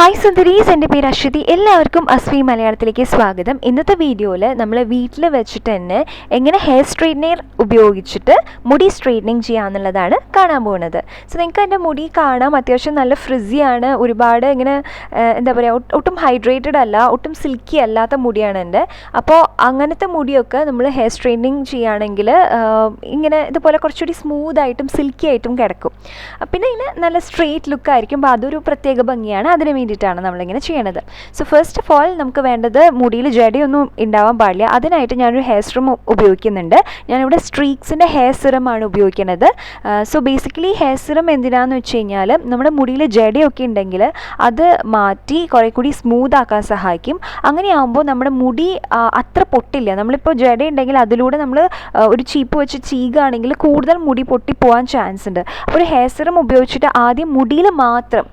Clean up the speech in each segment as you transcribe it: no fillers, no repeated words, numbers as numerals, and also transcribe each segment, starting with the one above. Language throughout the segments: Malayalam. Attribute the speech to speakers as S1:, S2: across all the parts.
S1: ഹായ് സുന്ദരീസ്, എൻ്റെ പേര് അശ്വതി. എല്ലാവർക്കും അസ്വി മലയാളത്തിലേക്ക് സ്വാഗതം. ഇന്നത്തെ വീഡിയോയിൽ നമ്മൾ വീട്ടിൽ വെച്ചിട്ട് തന്നെ എങ്ങനെ ഹെയർ സ്ട്രെയിറ്റ്നർ ഉപയോഗിച്ചിട്ട് മുടി സ്ട്രെയിറ്റനിങ് ചെയ്യാമെന്നുള്ളതാണ് കാണാൻ പോകുന്നത്. സോ നിങ്ങൾക്ക് എൻ്റെ മുടി കാണാം, അത്യാവശ്യം നല്ല ഫ്രിസിയാണ്, ഒരുപാട് ഇങ്ങനെ എന്താ പറയുക, ഒട്ടും ഹൈഡ്രേറ്റഡ് അല്ല, ഒട്ടും സിൽക്കി അല്ലാത്ത മുടിയാണ് എൻ്റെ. അപ്പോൾ അങ്ങനത്തെ മുടിയൊക്കെ നമ്മൾ ഹെയർ സ്ട്രെയിറ്റനിങ് ചെയ്യുകയാണെങ്കിൽ ഇങ്ങനെ ഇതുപോലെ കുറച്ചുകൂടി സ്മൂത്തായിട്ടും സിൽക്കി ആയിട്ടും കിടക്കും. പിന്നെ ഇതിന് നല്ല സ്ട്രെയിറ്റ് ലുക്കായിരിക്കും. അപ്പോൾ അതൊരു പ്രത്യേക ഭംഗിയാണ്. അതിന് വേണ്ടിയിട്ടാണ് നമ്മളിങ്ങനെ ചെയ്യണത്. സോ ഫസ്റ്റ് ഓഫ് ഓൾ നമുക്ക് വേണ്ടത്, മുടിയിൽ ജടയൊന്നും ഉണ്ടാവാൻ പാടില്ല. അതിനായിട്ട് ഞാനൊരു ഹെയർ സിറം ഉപയോഗിക്കുന്നുണ്ട്. ഞാനിവിടെ സ്ട്രീക്സിൻ്റെ ഹെയർ സിറമാണ് ഉപയോഗിക്കുന്നത്. സോ ബേസിക്കലി ഹെയർ സിറം എന്തിനാണെന്ന് വെച്ച് കഴിഞ്ഞാൽ നമ്മുടെ മുടിയിൽ ജടയൊക്കെ ഉണ്ടെങ്കിൽ അത് മാറ്റി കുറേ കൂടി സ്മൂത്ത് ആക്കാൻ സഹായിക്കും. അങ്ങനെയാകുമ്പോൾ നമ്മുടെ മുടി അത്ര പൊട്ടില്ല. നമ്മളിപ്പോൾ ജട ഉണ്ടെങ്കിൽ അതിലൂടെ നമ്മൾ ഒരു ചീപ്പ് വെച്ച് ചീകുകയാണെങ്കിൽ കൂടുതൽ മുടി പൊട്ടിപ്പോവാൻ ചാൻസ് ഉണ്ട്. അപ്പോൾ ഒരു ഹെയർ സിറം ഉപയോഗിച്ചിട്ട് ആദ്യം മുടിയിൽ മാത്രം,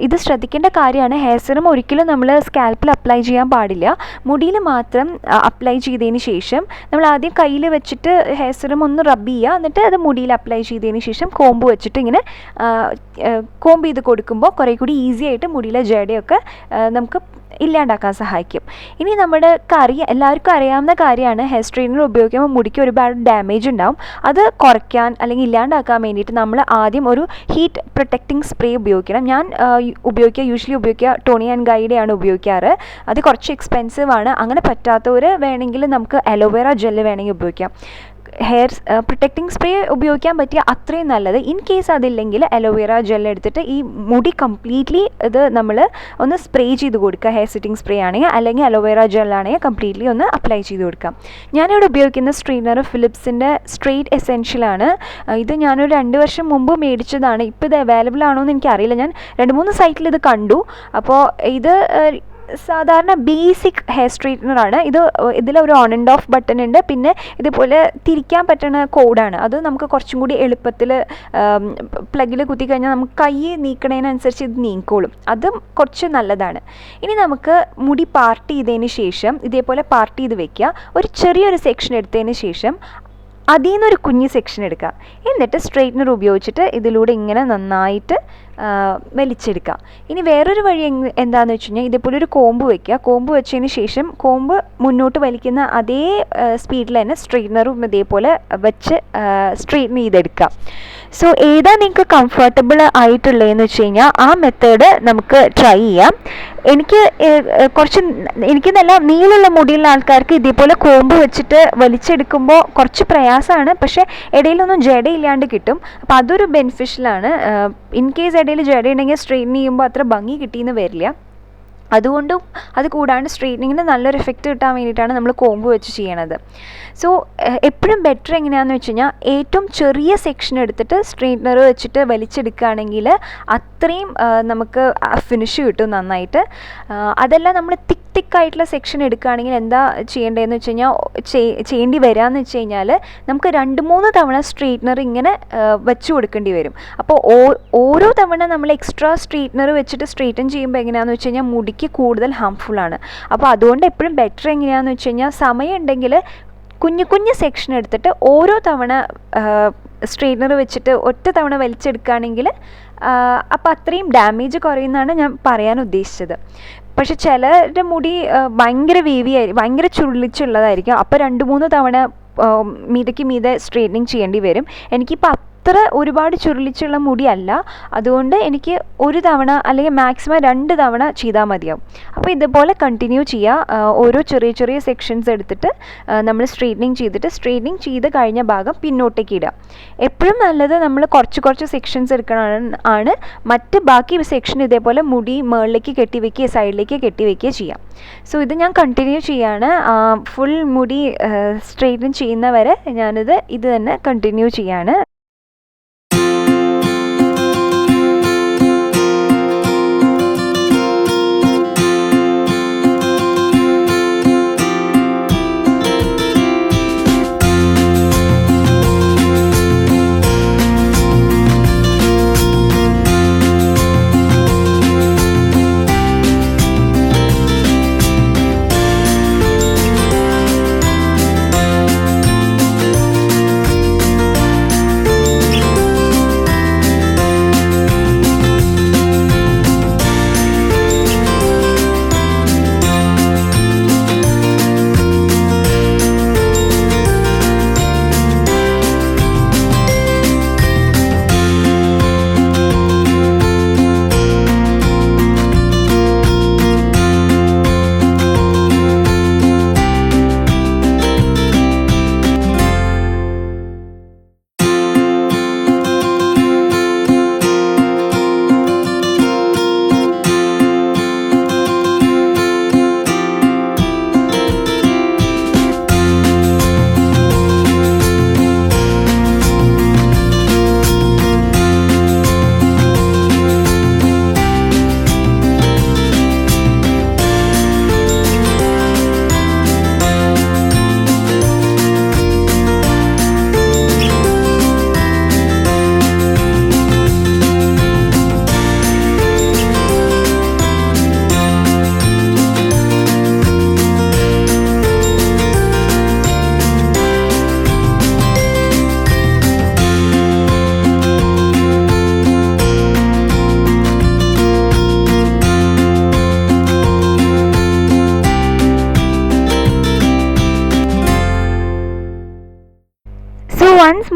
S1: ഇത് ശ്രദ്ധിക്കേണ്ട കാര്യമാണ്, ഹെയർ സിറം ഒരിക്കലും നമ്മൾ സ്കാൽപ്പിൽ അപ്ലൈ ചെയ്യാൻ പാടില്ല. മുടിയിൽ മാത്രം അപ്ലൈ ചെയ്തതിന് ശേഷം നമ്മൾ ആദ്യം കയ്യിൽ വെച്ചിട്ട് ഹെയർ സിറം ഒന്ന് റബ്ബ് ചെയ്യുക. എന്നിട്ട് അത് മുടിയിൽ അപ്ലൈ ചെയ്തതിന് ശേഷം കോമ്പ് വെച്ചിട്ട് ഇങ്ങനെ കോമ്പ് ചെയ്ത് കൊടുക്കുമ്പോൾ കുറേ കൂടി ഈസി ആയിട്ട് മുടിയിലെ ജടയൊക്കെ നമുക്ക് ഇല്ലാണ്ടാക്കാൻ സഹായിക്കും. ഇനി നമ്മുടെ എല്ലാവർക്കും അറിയാവുന്ന കാര്യമാണ്, ഹെയർ സ്ട്രെയിറ്റ്നർ ഉപയോഗിക്കുമ്പോൾ മുടിക്ക് ഒരുപാട് ഡാമേജ് ഉണ്ടാവും. അത് കുറയ്ക്കാൻ അല്ലെങ്കിൽ ഇല്ലാണ്ടാക്കാൻ വേണ്ടിയിട്ട് നമ്മൾ ആദ്യം ഒരു ഹീറ്റ് പ്രൊട്ടക്റ്റിംഗ് സ്പ്രേ ഉപയോഗിക്കണം. ഞാൻ യൂഷ്വലി ഉപയോഗിക്കുക ടോണി ആൻഡ് ഗൈഡയാണ് ഉപയോഗിക്കാറ്. അത് കുറച്ച് എക്സ്പെൻസീവ് ആണ്. അങ്ങനെ പറ്റാത്തവർ വേണമെങ്കിൽ നമുക്ക് അലോവേറ ജെല്ല് വേണമെങ്കിൽ ഉപയോഗിക്കാം. ഹെയർ പ്രൊട്ടക്റ്റിംഗ് സ്പ്രേ ഉപയോഗിക്കാൻ പറ്റിയ അത്രയും നല്ലത്. ഇൻ കേസ് അതില്ലെങ്കിൽ അലോവേറ ജെൽ എടുത്തിട്ട് ഈ മുടി കംപ്ലീറ്റ്ലി ഇത് നമ്മൾ ഒന്ന് സ്പ്രേ ചെയ്ത് കൊടുക്കുക. ഹെയർ സിറ്റിംഗ് സ്പ്രേ ആണെങ്കിൽ, അല്ലെങ്കിൽ അലോവേറ ജെല്ലാണെങ്കിൽ കംപ്ലീറ്റ്ലി ഒന്ന് അപ്ലൈ ചെയ്ത് കൊടുക്കാം. ഞാനിവിടെ ഉപയോഗിക്കുന്ന സ്ട്രെയിറ്റ്നർ ഫിലിപ്സിൻ്റെ സ്ട്രെയിറ്റ് എസെൻഷ്യലാണ്. ഇത് ഞാനൊരു 2 വർഷം മുമ്പ് മേടിച്ചതാണ്. ഇപ്പോൾ ഇത് അവൈലബിൾ ആണോ എന്ന് എനിക്കറിയില്ല. ഞാൻ 2-3 സൈറ്റിൽ ഇത് കണ്ടു. അപ്പോൾ ഇത് സാധാരണ ബേസിക് ഹെയർ സ്ട്രെയിറ്റ്നറാണ്. ഇതിലൊരു ഓൺ ആൻഡ് ഓഫ് ബട്ടൺ ഉണ്ട്. പിന്നെ ഇതുപോലെ തിരിക്കാൻ പറ്റുന്ന കോഡാണ്. അത് നമുക്ക് കുറച്ചും കൂടി എളുപ്പത്തിൽ പ്ലഗിൽ കുത്തിക്കഴിഞ്ഞാൽ നമുക്ക് കൈ നീക്കണതിനനുസരിച്ച് ഇത് നീക്കോളും. അതും കുറച്ച് നല്ലതാണ്. ഇനി നമുക്ക് മുടി പാർട്ട് ചെയ്തതിന് ശേഷം ഇതേപോലെ പാർട്ട് ചെയ്ത് വെക്കുക. ഒരു ചെറിയൊരു സെക്ഷൻ എടുത്തതിന് ശേഷം അതിൽ നിന്നൊരു കുഞ്ഞ് സെക്ഷൻ എടുക്കുക. എന്നിട്ട് സ്ട്രെയിറ്റ്നർ ഉപയോഗിച്ചിട്ട് ഇതിലൂടെ ഇങ്ങനെ നന്നായിട്ട് വലിച്ചെടുക്കുക. ഇനി വേറൊരു വഴി എന്താണെന്ന് വെച്ച് കഴിഞ്ഞാൽ, ഇതേപോലെ ഒരു കോമ്പ് വയ്ക്കുക. കോമ്പ് വെച്ചതിന് ശേഷം കോമ്പ് മുന്നോട്ട് വലിക്കുന്ന അതേ സ്പീഡിൽ തന്നെ സ്ട്രെയിറ്റ്നറും ഇതേപോലെ വെച്ച് സ്ട്രെയിറ്റ്ൻ ചെയ്തെടുക്കുക. സോ ഏതാ നിങ്ങൾക്ക് കംഫർട്ടബിൾ ആയിട്ടുള്ളതെന്ന് വെച്ച് കഴിഞ്ഞാൽ ആ മെത്തേഡ് നമുക്ക് ട്രൈ ചെയ്യാം. എനിക്ക് നല്ല നീളമുള്ള മുടിയുള്ള ആൾക്കാർക്ക് ഇതേപോലെ കോമ്പ് വെച്ചിട്ട് വലിച്ചെടുക്കുമ്പോൾ കുറച്ച് പ്രയാസമാണ്. പക്ഷേ ഇടയിലൊന്നും ജടയില്ലാണ്ട് കിട്ടും. അപ്പോൾ അതൊരു ബെനിഫിഷ്യലാണ്. ഇൻ കേസ് ഇടയിൽ ജടയുണ്ടെങ്കിൽ സ്ട്രെയിറ്റൻ ചെയ്യുമ്പോൾ അത്ര ഭംഗി കിട്ടിയെന്ന് വരില്ല. അതുകൊണ്ടും അത് കൂടാണ്ട് സ്ട്രെയിറ്റനിങ്ങിന് നല്ലൊരു എഫക്റ്റ് കിട്ടാൻ വേണ്ടിയിട്ടാണ് നമ്മൾ കോമ്പ് വെച്ച് ചെയ്യണത്. സോ എപ്പോഴും ബെറ്റർ എങ്ങനെയാണെന്ന് വെച്ച് കഴിഞ്ഞാൽ, ഏറ്റവും ചെറിയ സെക്ഷൻ എടുത്തിട്ട് സ്ട്രെയിറ്റ്നർ വെച്ചിട്ട് വലിച്ചെടുക്കുകയാണെങ്കിൽ അത്രയും നമുക്ക് ഫിനിഷ് കിട്ടും നന്നായിട്ട്. അതല്ല നമ്മൾ തിക്കായിട്ടുള്ള സെക്ഷൻ എടുക്കുകയാണെങ്കിൽ എന്താ ചെയ്യേണ്ടതെന്ന് വെച്ച് കഴിഞ്ഞാൽ, ചെയ്യേണ്ടി വരാമെന്ന് വെച്ച് കഴിഞ്ഞാൽ നമുക്ക് 2-3 തവണ സ്ട്രെയിറ്റ്നർ ഇങ്ങനെ വെച്ച് കൊടുക്കേണ്ടി വരും. അപ്പോൾ ഓരോ തവണ നമ്മൾ എക്സ്ട്രാ സ്ട്രെയിറ്റ്നർ വെച്ചിട്ട് സ്ട്രെയിറ്റൻ ചെയ്യുമ്പോൾ എങ്ങനെയാണെന്ന് വെച്ച് കഴിഞ്ഞാൽ മുടിക്ക് കൂടുതൽ ഹാംഫുള്ളാണ്. അപ്പോൾ അതുകൊണ്ട് എപ്പോഴും ബെറ്റർ എങ്ങനെയാണെന്ന് വെച്ച് കഴിഞ്ഞാൽ, സമയം ഉണ്ടെങ്കിൽ കുഞ്ഞു സെക്ഷൻ എടുത്തിട്ട് ഓരോ തവണ സ്ട്രെയിറ്റ്നർ വെച്ചിട്ട് ഒറ്റ തവണ വലിച്ചെടുക്കുകയാണെങ്കിൽ അപ്പോൾ അത്രയും ഡാമേജ് കുറയുന്നതാണ് ഞാൻ പറയാൻ ഉദ്ദേശിച്ചത്. പക്ഷെ ചിലരുടെ മുടി ഭയങ്കര ഭയങ്കര ചുരുളിച്ചുള്ളതായിരിക്കും. അപ്പോൾ 2-3 തവണ മീതെ സ്ട്രെയിറ്റനിങ് ചെയ്യേണ്ടി വരും. എനിക്കിപ്പോൾ അത്ര ഒരുപാട് ചുരുളിച്ചുള്ള മുടിയല്ല. അതുകൊണ്ട് എനിക്ക് ഒരു തവണ അല്ലെങ്കിൽ മാക്സിമം 2 തവണ ചെയ്താൽ മതിയാവും. അപ്പോൾ ഇതുപോലെ കണ്ടിന്യൂ ചെയ്യുക. ഓരോ ചെറിയ സെക്ഷൻസ് എടുത്തിട്ട് നമ്മൾ സ്ട്രെയിറ്റനിങ് ചെയ്ത് കഴിഞ്ഞ ഭാഗം പിന്നോട്ടേക്ക് ഇടുക. എപ്പോഴും നല്ലത് നമ്മൾ കുറച്ച് സെക്ഷൻസ് എടുക്കണമാണ്. ബാക്കി സെക്ഷൻ ഇതേപോലെ മുടി മുകളിലേക്ക് കെട്ടിവെക്കുക, സൈഡിലേക്ക് കെട്ടിവെക്കുക ചെയ്യാം. സോ ഇത് ഞാൻ കണ്ടിന്യൂ ചെയ്യാണ്. ഫുൾ മുടി സ്ട്രെയിറ്റൻ ചെയ്യുന്നവരെ ഇത് തന്നെ കണ്ടിന്യൂ ചെയ്യാണ്.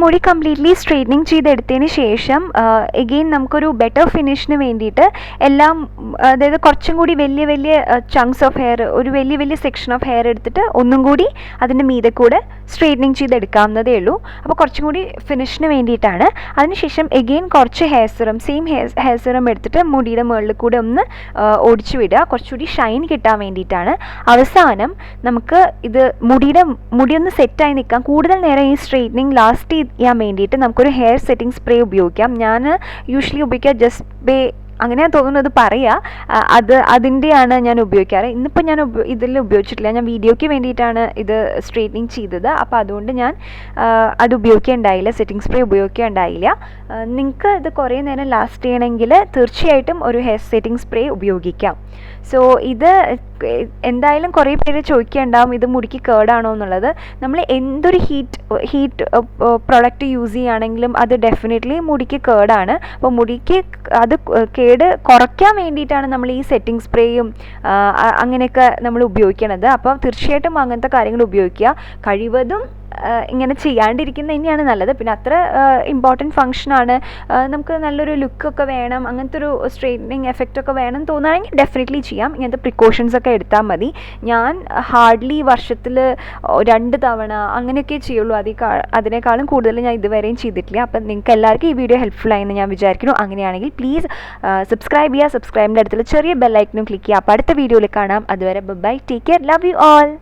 S1: മുടി കംപ്ലീറ്റ്ലി സ്ട്രെയിറ്റനിങ് ചെയ്തെടുത്തതിന് ശേഷം എഗെയിൻ നമുക്കൊരു ബെറ്റർ ഫിനിഷിന് വേണ്ടിയിട്ട് എല്ലാം, അതായത് കുറച്ചും കൂടി വലിയ വലിയ ചങ്ക്സ് ഓഫ് ഹെയർ, ഒരു വലിയ വലിയ സെക്ഷൻ ഓഫ് ഹെയർ എടുത്തിട്ട് ഒന്നും കൂടി അതിൻ്റെ മീതെ കൂടെ സ്ട്രെയിറ്റനിങ് ചെയ്തെടുക്കാവുന്നതേ ഉള്ളൂ. അപ്പോൾ കുറച്ചും കൂടി ഫിനിഷിന് വേണ്ടിയിട്ടാണ്. അതിനുശേഷം എഗെയിൻ കുറച്ച് hair serum, same hair serum എടുത്തിട്ട് മുടിയുടെ മുകളിൽ കൂടെ ഒന്ന് ഒടിച്ചു വിടുക, കുറച്ചുകൂടി ഷൈൻ കിട്ടാൻ വേണ്ടിയിട്ടാണ്. അവസാനം നമുക്ക് ഇത് മുടിയൊന്ന് സെറ്റായി നിൽക്കാം, കൂടുതൽ നേരം ഈ സ്ട്രെയിറ്റനിങ് ലാസ്റ്റ് ചെയ്യാൻ വേണ്ടിയിട്ട് നമുക്കൊരു ഹെയർ സെറ്റിംഗ് സ്പ്രേ ഉപയോഗിക്കാം. ഞാൻ യൂഷ്വലി ഉപയോഗിക്കുക ജസ്റ്റ് ബേ, അങ്ങനെയാണ് തോന്നുന്നത് പറയുക, അതിൻ്റെയാണ് ഞാൻ ഉപയോഗിക്കാറ്. ഇന്നിപ്പോൾ ഞാൻ ഇതിൽ ഉപയോഗിച്ചിട്ടില്ല, ഞാൻ വീഡിയോയ്ക്ക് വേണ്ടിയിട്ടാണ് ഇത് സ്ട്രെയിറ്റനിങ് ചെയ്തത്. അപ്പോൾ അതുകൊണ്ട് ഞാൻ അത് ഉപയോഗിക്കുകയുണ്ടായില്ല, സെറ്റിംഗ് സ്പ്രേ ഉപയോഗിക്കുകയുണ്ടായില്ല. നിങ്ങൾക്ക് ഇത് കുറേ നേരം ലാസ്റ്റ് ചെയ്യണമെങ്കിൽ തീർച്ചയായിട്ടും ഒരു ഹെയർ സെറ്റിംഗ് സ്പ്രേ ഉപയോഗിക്കാം. സോ ഇത് എന്തായാലും കുറേ പേര് ചോദിക്കുകയുണ്ടാവും ഇത് മുടിക്ക് കേടാണോ എന്നുള്ളത്. നമ്മൾ എന്തൊരു ഹീറ്റ് പ്രൊഡക്റ്റ് യൂസ് ചെയ്യുകയാണെങ്കിലും അത് ഡെഫിനറ്റ്ലി മുടിക്ക് കേടാണ്. അപ്പോൾ മുടിക്ക് അത് കേട് കുറയ്ക്കാൻ വേണ്ടിയിട്ടാണ് നമ്മൾ ഈ സെറ്റിംഗ് സ്പ്രേയും അങ്ങനെയൊക്കെ നമ്മൾ ഉപയോഗിക്കണത്. അപ്പോൾ തീർച്ചയായിട്ടും അങ്ങനത്തെ കാര്യങ്ങൾ ഉപയോഗിക്കുക. കഴിവതും ഇങ്ങനെ ചെയ്യാണ്ടിരിക്കുന്ന തന്നെയാണ് നല്ലത്. പിന്നെ അത്ര ഇമ്പോർട്ടൻറ്റ് ഫങ്ഷനാണ്, നമുക്ക് നല്ലൊരു ലുക്കൊക്കെ വേണം, അങ്ങനത്തെ ഒരു സ്ട്രെയിറ്റനിങ് എഫക്റ്റൊക്കെ വേണം തോന്നുകയാണെങ്കിൽ ഡെഫിനറ്റ്ലി ചെയ്യാം. ഇങ്ങനത്തെ പ്രിക്കോഷൻസ് ഒക്കെ എടുത്താൽ മതി. ഞാൻ ഹാർഡ്ലി വർഷത്തിൽ 2 തവണ അങ്ങനെയൊക്കെ ചെയ്യുള്ളൂ, അതിനേക്കാളും കൂടുതൽ ഞാൻ ഇതുവരെയും ചെയ്തിട്ടില്ല. അപ്പം നിങ്ങൾക്ക് എല്ലാവർക്കും ഈ വീഡിയോ ഹെൽപ്ഫുൾ ആയെന്ന് ഞാൻ വിചാരിക്കുന്നു. അങ്ങനെയാണെങ്കിൽ പ്ലീസ് സബ്സ്ക്രൈബ് ചെയ്യുക, സബ്സ്ക്രൈബിൻ്റെ അടുത്തുള്ള ചെറിയ ബെല്ലൈക്കനും ക്ലിക്ക് ചെയ്യുക. അപ്പോൾ അടുത്ത വീഡിയോയിൽ കാണാം. അതുവരെ bye, take care, love you all.